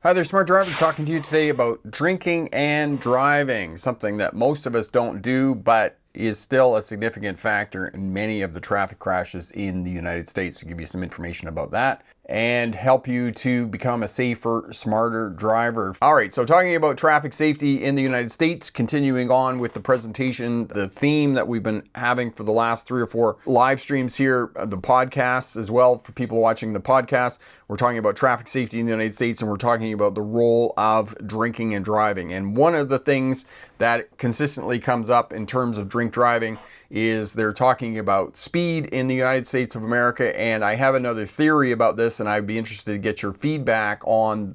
Hi there, Smart Driver, talking to you today about drinking and driving, something that most of us don't do, but is still a significant factor in many of the traffic crashes in the United States. To give you some information about that and help you to become a safer, smarter driver. All right, so talking about traffic safety in the United States, continuing on with the presentation, the theme that we've been having for the last 3 or 4 live streams here, the podcasts as well, for people watching the podcast. We're talking about traffic safety in the United States, and we're talking about the role of drinking and driving. And one of the things that consistently comes up in terms of drink driving is they're talking about speed in the United States of America. And I have another theory about this, and I'd be interested to get your feedback on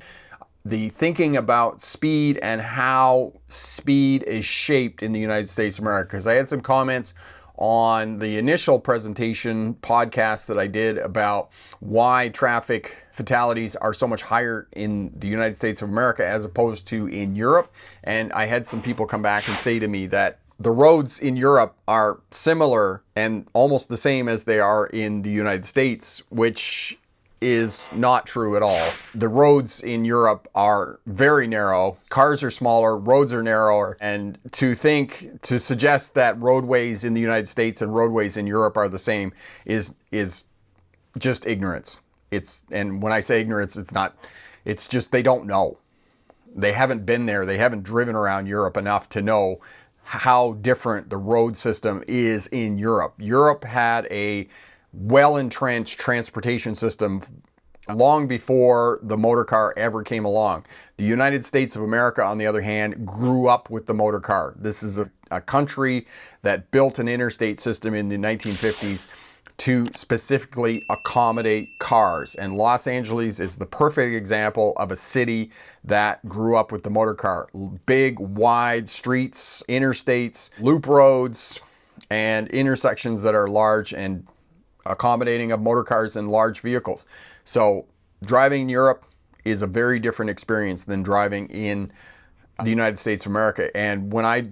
the thinking about speed and how speed is shaped in the United States of America. Because I had some comments on the initial presentation podcast that I did about why traffic fatalities are so much higher in the United States of America as opposed to in Europe. And I had some people come back and say to me that the roads in Europe are similar and almost the same as they are in the United States, which is not true at all. The roads in Europe are very narrow. Cars are smaller, roads are narrower, and to suggest that roadways in the United States and roadways in Europe are the same is just ignorance. And when I say ignorance, it's just they don't know. They haven't been there. They haven't driven around Europe enough to know how different the road system is in Europe. Europe had a well-entrenched transportation system long before the motor car ever came along. The United States of America, on the other hand, grew up with the motor car. This is a country that built an interstate system in the 1950s to specifically accommodate cars. And Los Angeles is the perfect example of a city that grew up with the motor car. Big, wide streets, interstates, loop roads, and intersections that are large and accommodating of motor cars and large vehicles. So driving in Europe is a very different experience than driving in the United States of America. And when I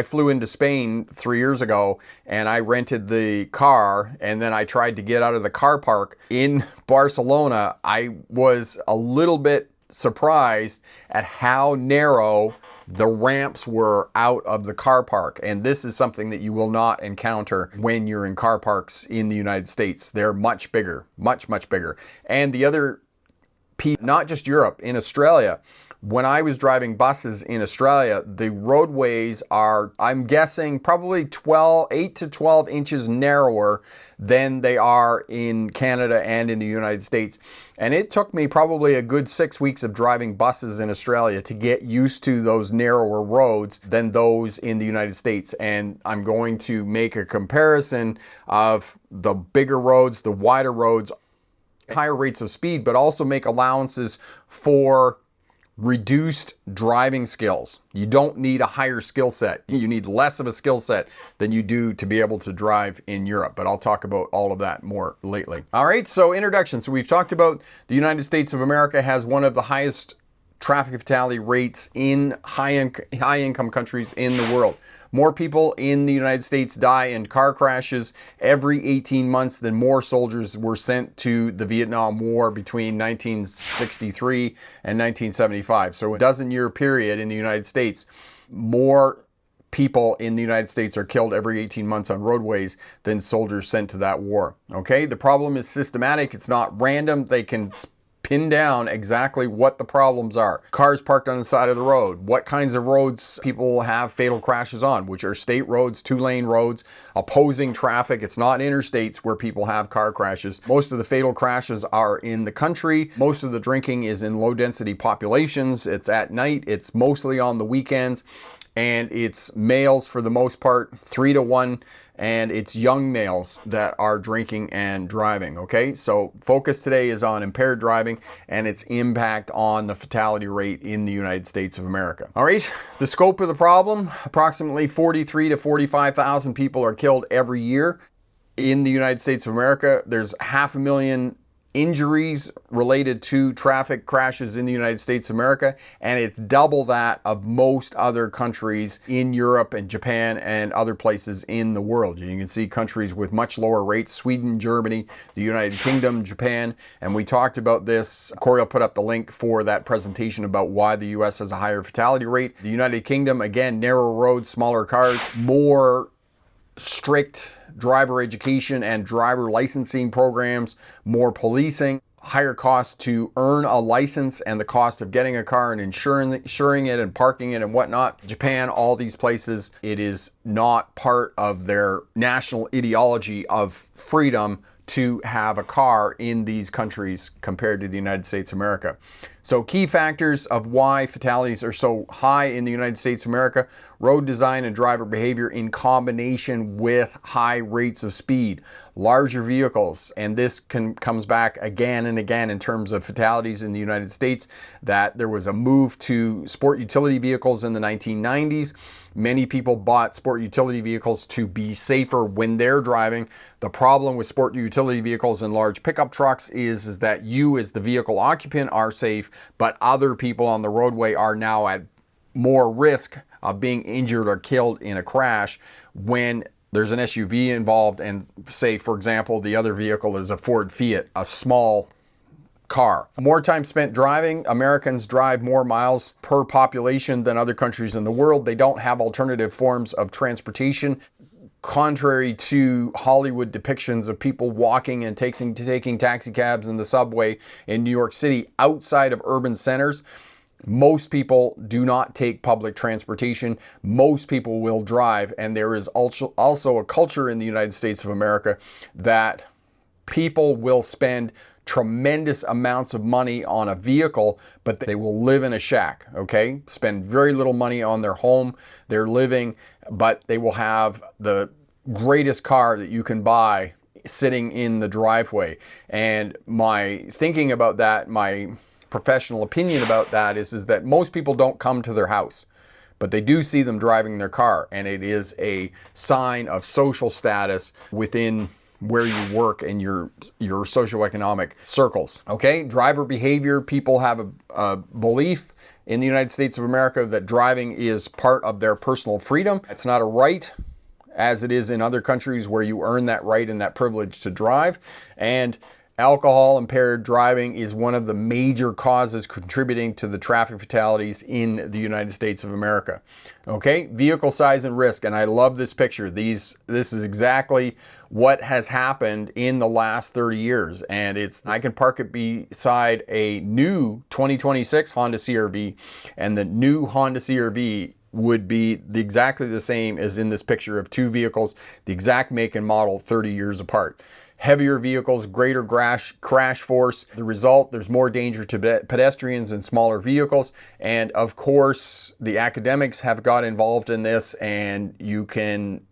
flew into Spain 3 years ago and I rented the car and then I tried to get out of the car park in Barcelona, I was a little bit surprised at how narrow the ramps were out of the car park. And this is something that you will not encounter when you're in car parks in the United States. They're much bigger, much, much bigger. And the other piece, not just Europe, in Australia, when I was driving buses in Australia, the roadways are, I'm guessing, probably 8 to 12 inches narrower than they are in Canada and in the United States. And it took me probably a good 6 weeks of driving buses in Australia to get used to those narrower roads than those in the United States. And I'm going to make a comparison of the bigger roads, the wider roads, higher rates of speed, but also make allowances for reduced driving skills. You don't need a higher skill set. You need less of a skill set than you do to be able to drive in Europe. But I'll talk about all of that more lately. All right, so introduction. So we've talked about the United States of America has one of the highest traffic fatality rates in high-income countries in the world. More people in the United States die in car crashes every 18 months than more soldiers were sent to the Vietnam War between 1963 and 1975. So a dozen-year period in the United States, more people in the United States are killed every 18 months on roadways than soldiers sent to that war. Okay, the problem is systematic. It's not random. They can pin down exactly what the problems are. Cars parked on the side of the road. What kinds of roads people have fatal crashes on, which are state roads, 2-lane roads, opposing traffic. It's not interstates where people have car crashes. Most of the fatal crashes are in the country. Most of the drinking is in low density populations. It's at night. It's mostly on the weekends. And it's males for the most part, 3 to 1, and it's young males that are drinking and driving, okay? So focus today is on impaired driving and its impact on the fatality rate in the United States of America. All right, the scope of the problem, approximately 43 to 45,000 people are killed every year in the United States of America. There's 500,000 injuries related to traffic crashes in the United States of America, and it's double that of most other countries in Europe and Japan and other places in the world. You can see countries with much lower rates: Sweden, Germany, the United Kingdom, Japan, and we talked about this. Corey will put up the link for that presentation about why the US has a higher fatality rate. The United Kingdom, again, narrow roads, smaller cars, more strict driver education and driver licensing programs, more policing, higher cost to earn a license and the cost of getting a car and insuring it and parking it and whatnot. Japan, all these places, it is not part of their national ideology of freedom to have a car in these countries compared to the United States of America. So key factors of why fatalities are so high in the United States of America: road design and driver behavior in combination with high rates of speed, larger vehicles, and this comes back again and again in terms of fatalities in the United States, that there was a move to sport utility vehicles in the 1990s. Many people bought sport utility vehicles to be safer when they're driving. The problem with sport utility vehicles and large pickup trucks is that you as the vehicle occupant are safe, but other people on the roadway are now at more risk of being injured or killed in a crash when there's an SUV involved, and say, for example, the other vehicle is a Ford Fiat, a small car. More time spent driving. Americans drive more miles per population than other countries in the world. They don't have alternative forms of transportation. Contrary to Hollywood depictions of people walking and taking taxi cabs in the subway in New York City, outside of urban centers, most people do not take public transportation. Most people will drive, and there is also a culture in the United States of America that people will spend tremendous amounts of money on a vehicle, but they will live in a shack, okay? Spend very little money on their home, their living, but they will have the greatest car that you can buy sitting in the driveway. And my thinking about that, my professional opinion about that is that most people don't come to their house, but they do see them driving their car, and it is a sign of social status within where you work and your socioeconomic circles. Okay, driver behavior. People have a belief in the United States of America that driving is part of their personal freedom. It's not a right, as it is in other countries where you earn that right and that privilege to drive. And alcohol impaired driving is one of the major causes contributing to the traffic fatalities in the United States of America. Okay, vehicle size and risk, and I love this picture. This is exactly what has happened in the last 30 years, and I can park it beside a new 2026 Honda CR-V, and the new Honda CR-V would be exactly the same as in this picture of two vehicles, the exact make and model, 30 years apart. Heavier vehicles, greater crash force. The result, there's more danger to pedestrians in smaller vehicles. And of course, the academics have got involved in this, and you can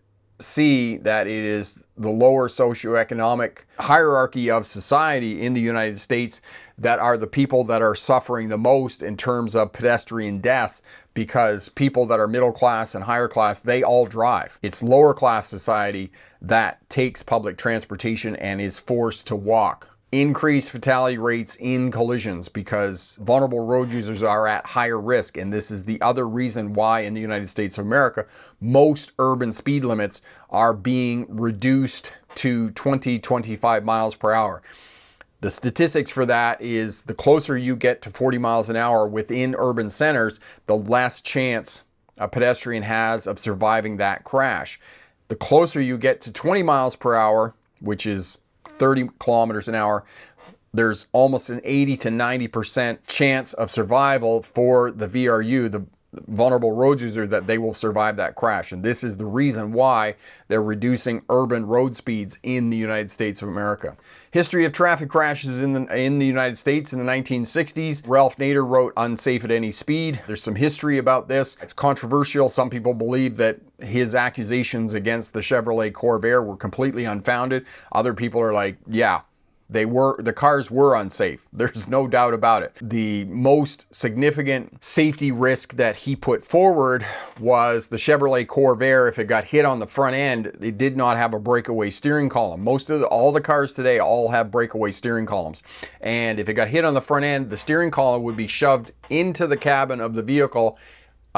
see that it is the lower socioeconomic hierarchy of society in the United States that are the people that are suffering the most in terms of pedestrian deaths, because people that are middle class and higher class, they all drive. It's lower class society that takes public transportation and is forced to walk. Increased fatality rates in collisions because vulnerable road users are at higher risk, and this is the other reason why in the United States of America most urban speed limits are being reduced to 20-25 miles per hour. The statistics for that is the closer you get to 40 miles an hour within urban centers, the less chance a pedestrian has of surviving that crash. The closer you get to 20 miles per hour, which is 30 kilometers an hour, there's almost an 80 to 90% chance of survival for the VRU, the vulnerable road user, that they will survive that crash. And this is the reason why they're reducing urban road speeds in the United States of America. History of traffic crashes in the United States in the 1960s. Ralph Nader wrote Unsafe at Any Speed. There's some history about this. It's controversial. Some people believe that his accusations against the Chevrolet Corvair were completely unfounded. Other people are like, yeah, The cars were unsafe. There's no doubt about it. The most significant safety risk that he put forward was the Chevrolet Corvair. If it got hit on the front end, it did not have a breakaway steering column. All the cars today all have breakaway steering columns. And if it got hit on the front end, the steering column would be shoved into the cabin of the vehicle,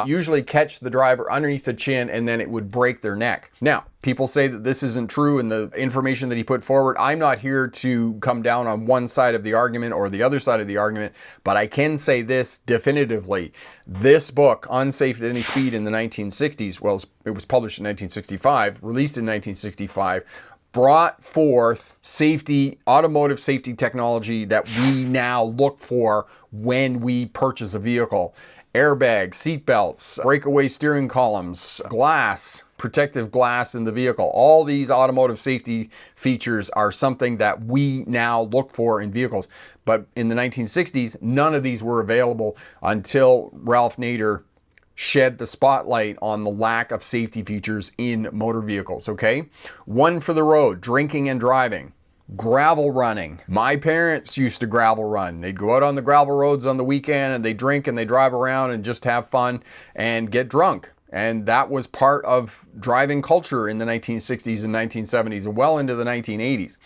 usually catch the driver underneath the chin, and then it would break their neck. Now, people say that this isn't true in the information that he put forward. I'm not here to come down on one side of the argument or the other side of the argument, but I can say this definitively. This book, Unsafe at Any Speed in the 1960s, well, it was published in 1965, released in 1965, brought forth automotive safety technology that we now look for when we purchase a vehicle. Airbags, seatbelts, breakaway steering columns, protective glass in the vehicle. All these automotive safety features are something that we now look for in vehicles. But in the 1960s, none of these were available until Ralph Nader shed the spotlight on the lack of safety features in motor vehicles, okay? One for the road, drinking and driving. Gravel running. My parents used to gravel run. They'd go out on the gravel roads on the weekend and they drink and they drive around and just have fun and get drunk. And that was part of driving culture in the 1960s and 1970s and well into the 1980s.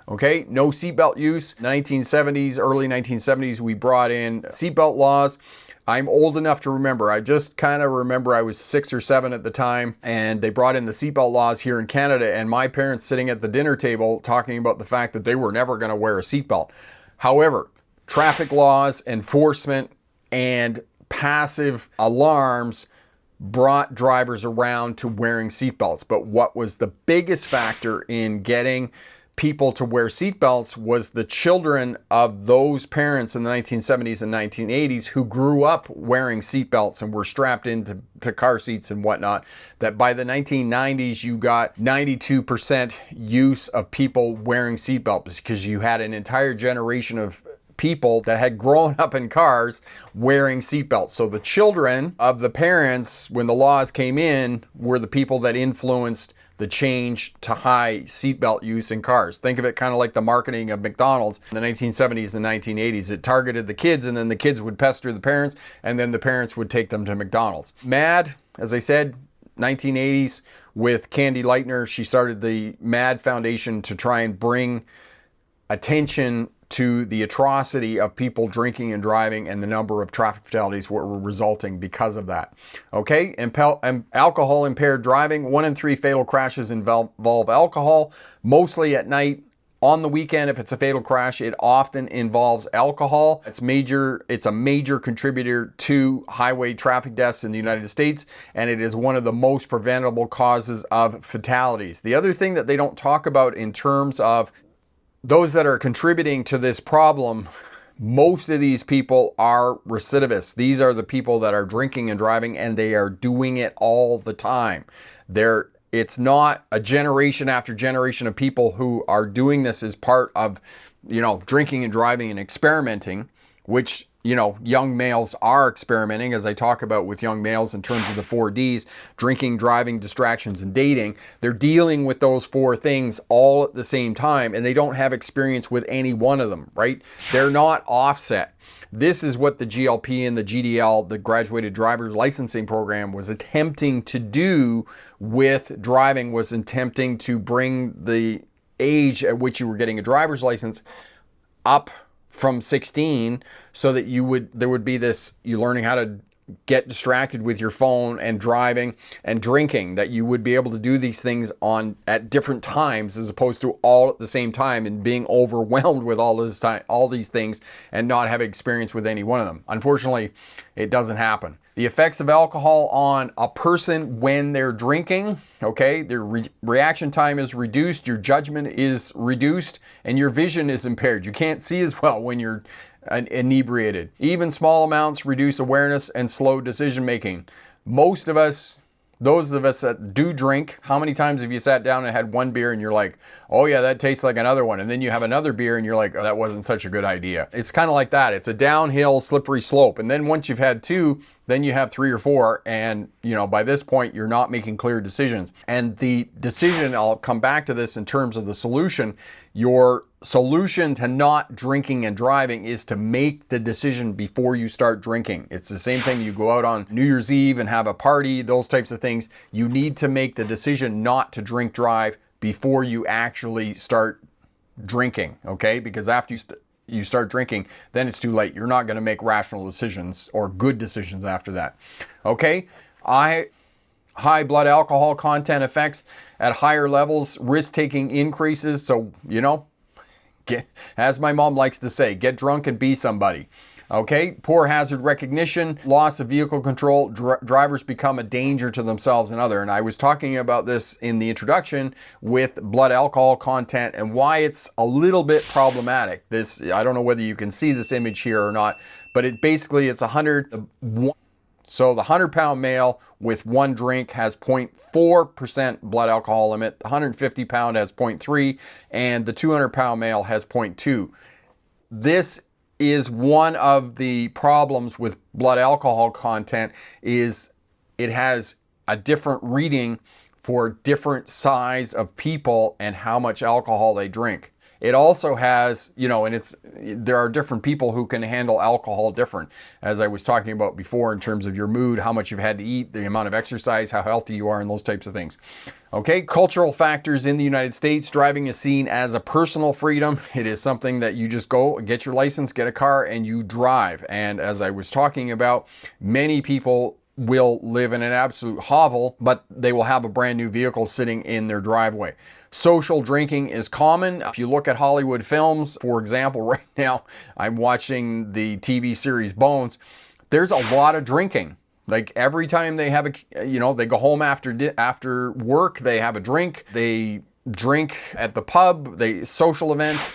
Okay, no seatbelt use. 1970s, early 1970s, we brought in seatbelt laws. I'm old enough to remember. I just kind of remember I was 6 or 7 at the time, and they brought in the seatbelt laws here in Canada, and my parents sitting at the dinner table talking about the fact that they were never going to wear a seatbelt. However, traffic laws, enforcement, and passive alarms brought drivers around to wearing seatbelts. But what was the biggest factor in getting people to wear seatbelts was the children of those parents in the 1970s and 1980s who grew up wearing seatbelts and were strapped into car seats and whatnot, that by the 1990s you got 92% use of people wearing seatbelts because you had an entire generation of people that had grown up in cars wearing seatbelts. So the children of the parents, when the laws came in, were the people that influenced the change to high seatbelt use in cars. Think of it kind of like the marketing of McDonald's in the 1970s and 1980s. It targeted the kids, and then the kids would pester the parents, and then the parents would take them to McDonald's. MAD, as I said, 1980s with Candy Lightner. She started the MAD Foundation to try and bring attention to the atrocity of people drinking and driving and the number of traffic fatalities were resulting because of that. Okay, alcohol impaired driving. 1 in 3 fatal crashes involve alcohol, mostly at night. On the weekend, if it's a fatal crash, it often involves alcohol. It's a major contributor to highway traffic deaths in the United States, and it is one of the most preventable causes of fatalities. The other thing that they don't talk about in terms of those that are contributing to this problem, most of these people are recidivists. These are the people that are drinking and driving, and they are doing it all the time. It's not a generation after generation of people who are doing this as part of, drinking and driving and experimenting, which, young males are experimenting, as I talk about with young males in terms of the 4 Ds, drinking, driving, distractions, and dating. They're dealing with those 4 things all at the same time, and they don't have experience with any one of them, right? They're not offset. This is what the GLP and the GDL, the Graduated Driver's Licensing Program, was attempting to do with driving, was attempting to bring the age at which you were getting a driver's license up from 16 so that there would be this, you learning how to get distracted with your phone and driving and drinking, that you would be able to do these things at different times as opposed to all at the same time and being overwhelmed with all these things and not having experience with any one of them. Unfortunately, it doesn't happen. The effects of alcohol on a person when they're drinking, okay, their reaction time is reduced, your judgment is reduced, and your vision is impaired. You can't see as well when you're inebriated. Even small amounts reduce awareness and slow decision making. Most of us, those of us that do drink, how many times have you sat down and had one beer and you're like, oh yeah, that tastes like another one. And then you have another beer and you're like, oh, that wasn't such a good idea. It's kind of like that. It's a downhill, slippery slope. And then once you've had 2, then you have 3 or 4. And by this point, you're not making clear decisions. And the decision, I'll come back to this in terms of the solution, your solution to not drinking and driving is to make the decision before you start drinking. It's the same thing. You go out on New Year's Eve and have a party, those types of things. You need to make the decision not to drink drive before you actually start drinking, okay? Because after you start drinking, then it's too late. You're not going to make rational decisions or good decisions after that, okay? High blood alcohol content effects at higher levels, risk-taking increases. So, you know, as my mom likes to say, get drunk and be somebody. Okay, poor hazard recognition, loss of vehicle control, drivers become a danger to themselves and other. And I was talking about this in the introduction with blood alcohol content and why it's a little bit problematic. This, I don't know whether you can see this image here or not, but it's 100. So the 100-pound male with one drink has 0.4% blood alcohol limit, the 150-pound has 0.3, and the 200-pound male has 0.2. This is one of the problems with blood alcohol content is it has a different reading for different size of people and how much alcohol they drink. It also has, you know, and there are different people who can handle alcohol different, as I was talking about before, in terms of your mood, how much you've had to eat, the amount of exercise, how healthy you are, and those types of things. Okay, cultural factors in the United States. Driving is seen as a personal freedom. It is something that you just go, get your license, get a car, and you drive. And as I was talking about, many people will live in an absolute hovel, but they will have a brand new vehicle sitting in their driveway. Social drinking is common. If you look at Hollywood films, for example, right now, I'm watching the TV series Bones. There's a lot of drinking. Like every time they have they go home after work, they have a drink. They drink at the pub, social events.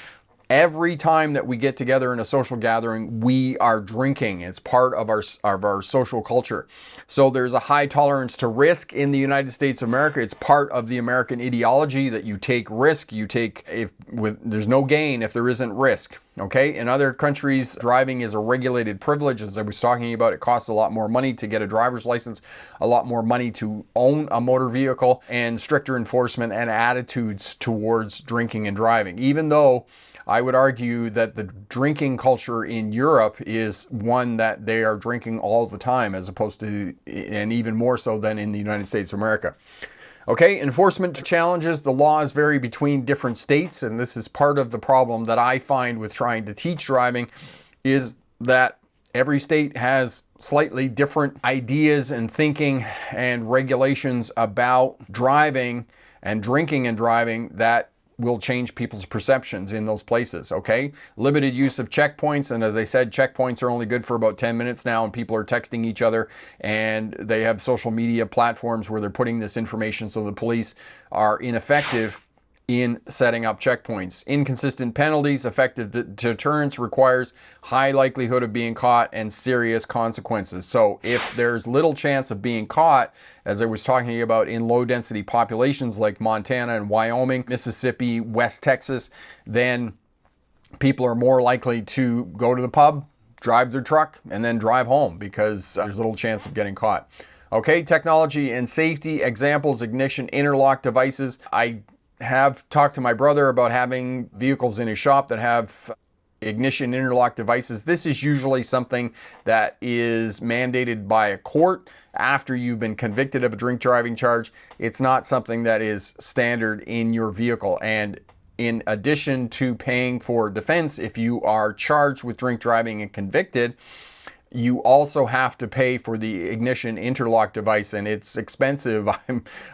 Every time that we get together in a social gathering, we are drinking. It's part of our social culture. So there's a high tolerance to risk in the United States of America. It's part of the American ideology that you take risk. There's no gain if there isn't risk. Okay, in other countries, driving is a regulated privilege. As I was talking about, it costs a lot more money to get a driver's license, a lot more money to own a motor vehicle, and stricter enforcement and attitudes towards drinking and driving. Even though I would argue that the drinking culture in Europe is one that they are drinking all the time, as opposed to, and even more so than in the United States of America. Okay, enforcement challenges. The laws vary between different states, and this is part of the problem that I find with trying to teach driving, is that every state has slightly different ideas and thinking and regulations about driving and drinking and driving that will change people's perceptions in those places, okay? Limited use of checkpoints, and as I said, checkpoints are only good for about 10 minutes now, and people are texting each other, and they have social media platforms where they're putting this information, so the police are ineffective in setting up checkpoints. Inconsistent penalties. Effective deterrence requires high likelihood of being caught and serious consequences. So if there's little chance of being caught, as I was talking about in low density populations like Montana and Wyoming, Mississippi, West Texas, then people are more likely to go to the pub, drive their truck, and then drive home because there's little chance of getting caught. Okay, technology and safety. Examples: ignition interlock devices. I have talked to my brother about having vehicles in his shop that have ignition interlock devices. This is usually something that is mandated by a court after you've been convicted of a drink driving charge. It's not something that is standard in your vehicle. And in addition to paying for defense, if you are charged with drink driving and convicted, you also have to pay for the ignition interlock device, and it's expensive.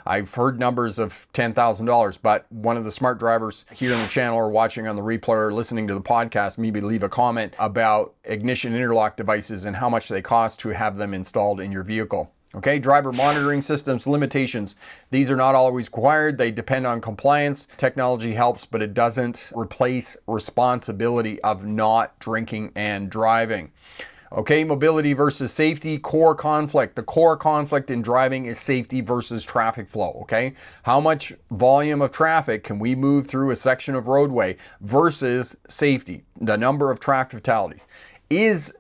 I've heard numbers of $10,000, but one of the smart drivers here on the channel or watching on the replay or listening to the podcast, maybe leave a comment about ignition interlock devices and how much they cost to have them installed in your vehicle. Okay, driver monitoring systems, limitations. These are not always required. They depend on compliance. Technology helps, but it doesn't replace responsibility of not drinking and driving. Okay, mobility versus safety, core conflict. The core conflict in driving is safety versus traffic flow, okay? How much volume of traffic can we move through a section of roadway versus safety, the number of traffic fatalities. Is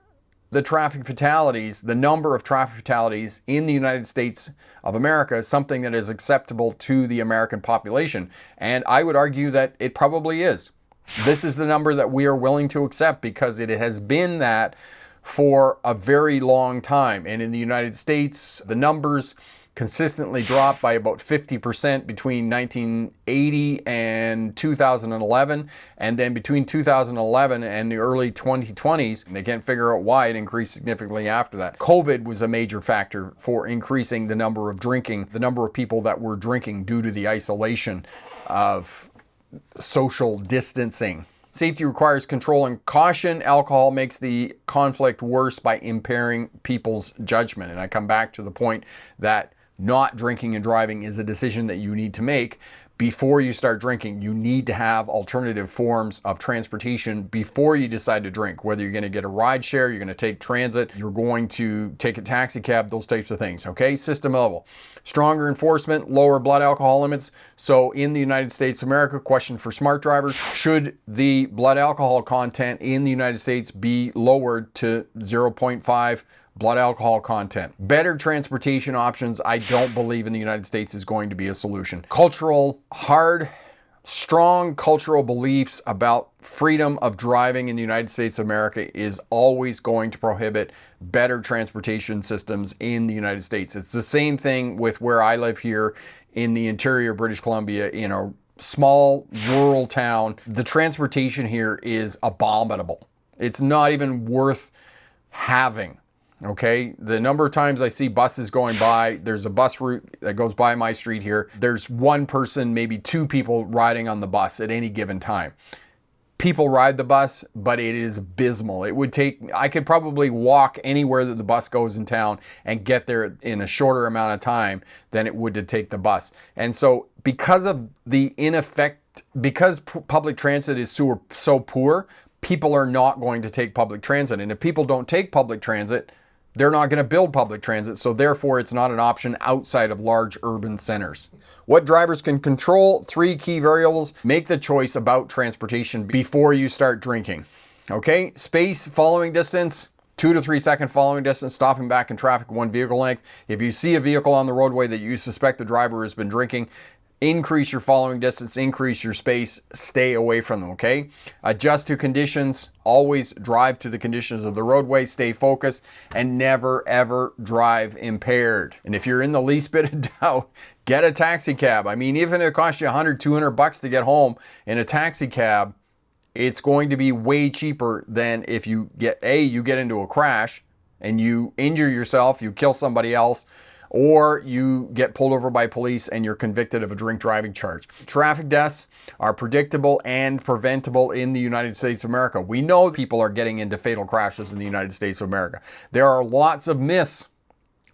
the number of traffic fatalities in the United States of America something that is acceptable to the American population? And I would argue that it probably is. This is the number that we are willing to accept because it has been that for a very long time. And in the United States, the numbers consistently dropped by about 50% between 1980 and 2011. And then between 2011 and the early 2020s, they can't figure out why it increased significantly after that. COVID was a major factor for increasing the number of drinking, the number of people that were drinking due to the isolation of social distancing. Safety requires control and caution. Alcohol makes the conflict worse by impairing people's judgment. And I come back to the point that not drinking and driving is a decision that you need to make before you start drinking. You need to have alternative forms of transportation before you decide to drink, whether you're going to get a ride share, you're going to take transit, you're going to take a taxi cab, those types of things. Okay, system level. Stronger enforcement, lower blood alcohol limits. So in the United States of America, question for smart drivers, should the blood alcohol content in the United States be lowered to 0.5 blood alcohol content? Better transportation options, I don't believe in the United States is going to be a solution. Strong cultural beliefs about freedom of driving in the United States of America is always going to prohibit better transportation systems in the United States. It's the same thing with where I live here in the interior of British Columbia in a small rural town. The transportation here is abominable. It's not even worth having. Okay, the number of times I see buses going by, there's a bus route that goes by my street here. There's one person, maybe two people riding on the bus at any given time. People ride the bus, but it is abysmal. I could probably walk anywhere that the bus goes in town and get there in a shorter amount of time than it would to take the bus. And so because of because public transit is so poor, people are not going to take public transit. And if people don't take public transit, they're not going to build public transit, so therefore it's not an option outside of large urban centers. What drivers can control? 3 key variables. Make the choice about transportation before you start drinking. Okay, space, following distance, 2 to 3 second following distance, stopping back in traffic, 1 vehicle length. If you see a vehicle on the roadway that you suspect the driver has been drinking, increase your following distance, increase your space, stay away from them, okay? Adjust to conditions, always drive to the conditions of the roadway, stay focused, and never ever drive impaired. And if you're in the least bit of doubt, get a taxi cab. I mean, even if it costs you $100, $200 to get home in a taxi cab, it's going to be way cheaper than if you get into a crash and you injure yourself, you kill somebody else, or you get pulled over by police and you're convicted of a drink driving charge. Traffic deaths are predictable and preventable in the United States of America. We know people are getting into fatal crashes in the United States of America. There are lots of myths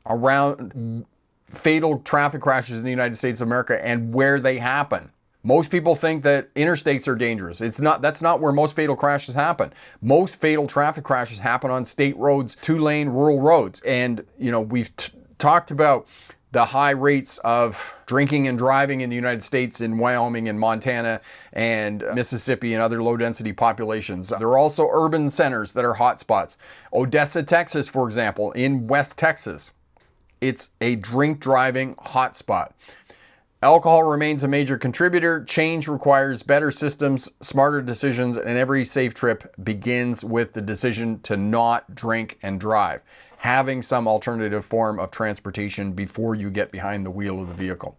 around fatal traffic crashes in the United States of America and where they happen. Most people think that interstates are dangerous. That's not where most fatal crashes happen. Most fatal traffic crashes happen on state roads, 2-lane rural roads. And, we've talked about the high rates of drinking and driving in the United States, in Wyoming and Montana and Mississippi and other low density populations. There are also urban centers that are hotspots. Odessa, Texas, for example, in West Texas, it's a drink driving hotspot. Alcohol remains a major contributor. Change requires better systems, smarter decisions, and every safe trip begins with the decision to not drink and drive. Having some alternative form of transportation before you get behind the wheel of the vehicle.